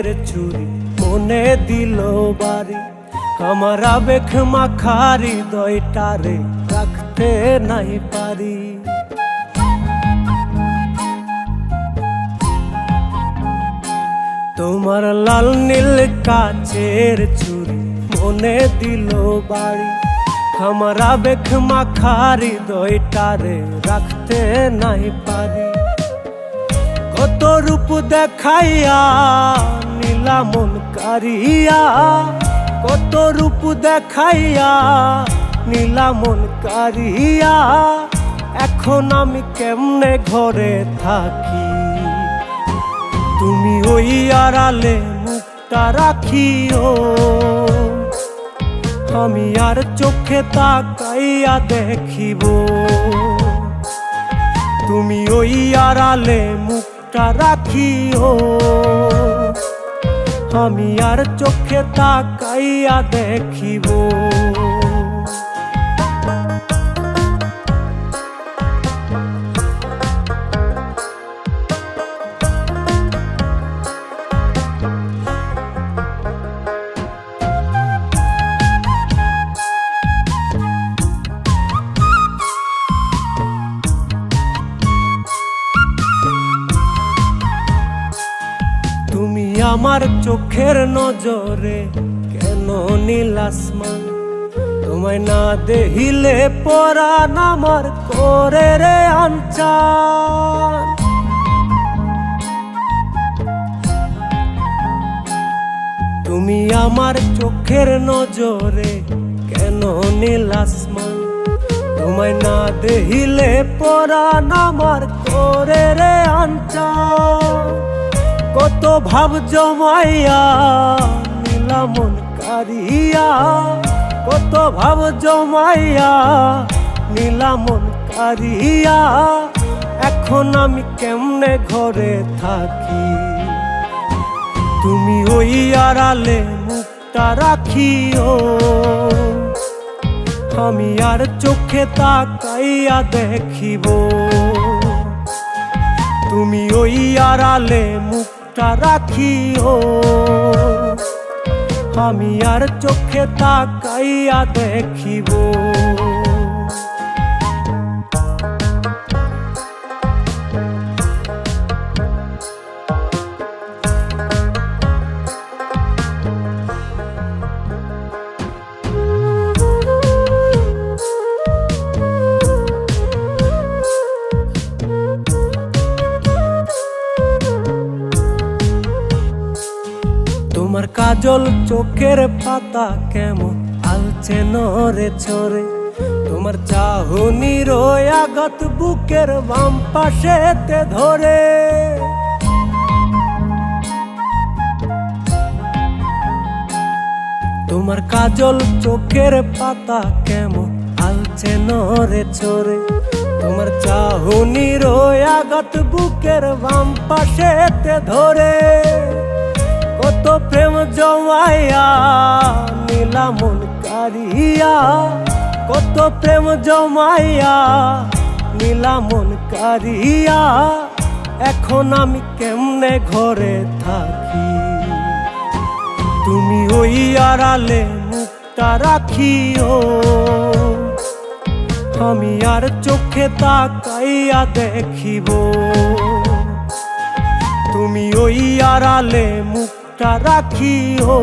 কাচের চুরি মনে দিল বাড়ি, আমার আবেগ মাখা হৃদয়টারে রাখতে নাই পারি। তোমার লাল নীল কাচের চুরি মনে দিল বাড়ি, আমার আবেগ মাখা হৃদয়টারে রাখতে নাই পারি। কত রূপ দেখাইয়া নীলা মন কারিয়া, কত রূপ দেখাইয়া নীলা মন কারিয়া, এখন আমি কেমনে ঘরে থাকি। তুমি ওই আড়ালে মুখটা রাখিও, আমি আর চোখে তাকাইয়া দেখিব। তুমি ওই আড়ালে মুখটা রাখিও, আমি আর চোখে তাকাইয়া দেখিব। তুমি আমার চোখের নজরে কেন নীল আসমান, তোমায় না দেখিলে পরাণ আমার করে রে আনচান। তুমি আমার চোখের নজরে কেন নীল আসমান, তোমায় না দেখিলে পরাণ আমার করে রে আনচান। কত ভাব জমাইয়া নীলা মন কারিয়া, কত ভাব জমাইয়া নীলা মন কারিয়া, এখন আমি কেমনে ঘরে থাকি। তুমি ওই আড়ালে মুখটা রাখিও, আমি আর চোখে তাকাইয়া দেখিব। তুমি ওই আড়ালে মুখটা রাখিও, আমি আর চোখে তাকাইয়া দেখিব। তোমার কাজল চোখের পাতা কেমন আলছে নরে ছড়ে, তোমার চাহনির আঘাত বুকের বাম পাশেতে ধরে। তোমার কাজল চোখের পাতা কেমন আলছে নরে ছড়ে, তোমার চাহনির আঘাত বুকের বাম পাশেতে ধরে। কত প্রেম জমাইয়া নীলা মন কারিয়া, কত প্রেম জমাইয়া নীলা মন কারিয়া, এখন আমি কেমনে ঘরে থাকি। তুমি ওই আড়ালে মুখটা রাখিও, আমি আর চোখে তাকাইয়া দেখিব। তুমি ওই আড়ালে মুখটা রাখিও,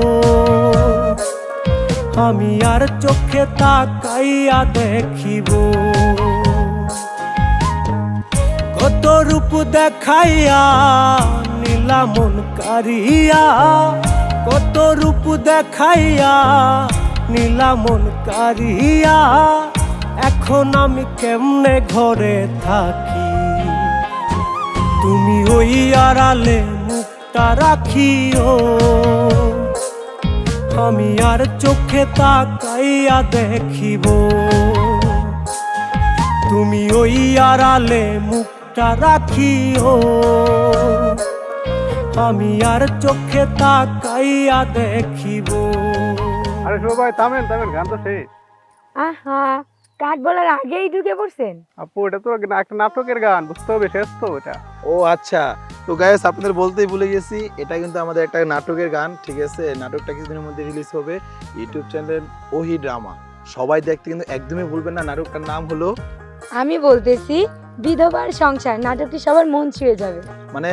আমি আর চোখে তাকাইয়া দেখিব। কত রূপ দেখাইয়া নীলা মন কারিয়া, কত রূপ দেখাইয়া নীলা মন কারিয়া, এখন আমি কেমনে ঘরে থাকি। তুমি ওই আড়ালে মুখটা রাখিও, আমি আর চোখে তাকাইয়া দেখিব। তুমি ওই আড়ালে মুখটা রাখিও, আমি আর চোখে তাকাইয়া দেখিব। আরে সবাই থামেন থামেন, গান তো শেষ। আহা কাট বলার আগেই ঢুকে পড়ছেন। আপু এটা তো একটা নাটকের গান, বুঝতে হবে, শেষ তো এটা। ও আচ্ছা, তো গাইস আপনাদের বলতেই ভুলে গেছি, এটা কিন্তু আমাদের একটা নাটকের গান, ঠিক আছে? নাটকটা কিছুদিনের মধ্যে রিলিজ হবে ইউটিউব চ্যানেল ওহি ড্রামা। সবাই দেখতে কিন্তু একদমই ভুলবেন না। নাটকটার নাম হলো, আমি বলতেছি বিধবার সংসার। নাটকটি সবার মন ছুঁয়ে যাবে। মানে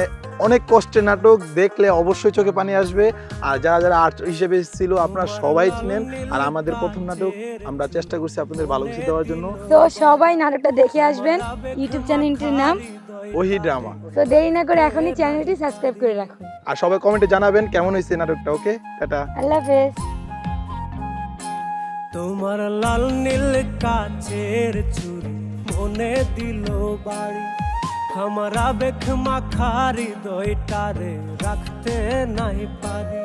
অনেক কষ্টের নাটক, দেখলে অবশ্যই চোখে পানি আসবে। আর যারা যারা আর্ট হিসেবে ছিল আপনারা সবাই চিনেন। আর আমাদের প্রথম নাটক, আমরা চেষ্টা করছি আপনাদের ভালো কিছু দেওয়ার জন্য। তো সবাই নাটকটা দেখে আসবেন। ইউটিউব চ্যানেলটির নাম ওহি ড্রামা। তো দেরি না করে এখনই চ্যানেলটি সাবস্ক্রাইব করে রাখুন। আর সবাই কমেন্টে জানাবেন কেমন হয়েছে নাটকটা। ওকে, টাটা। আল্লাহ হাফেজ। তোমার লাল নীল কাচের চুড়ি মনে দিল বাড়ি, আমার আবেগ মাখা হৃদয়টারে রাখতে নাই পারি।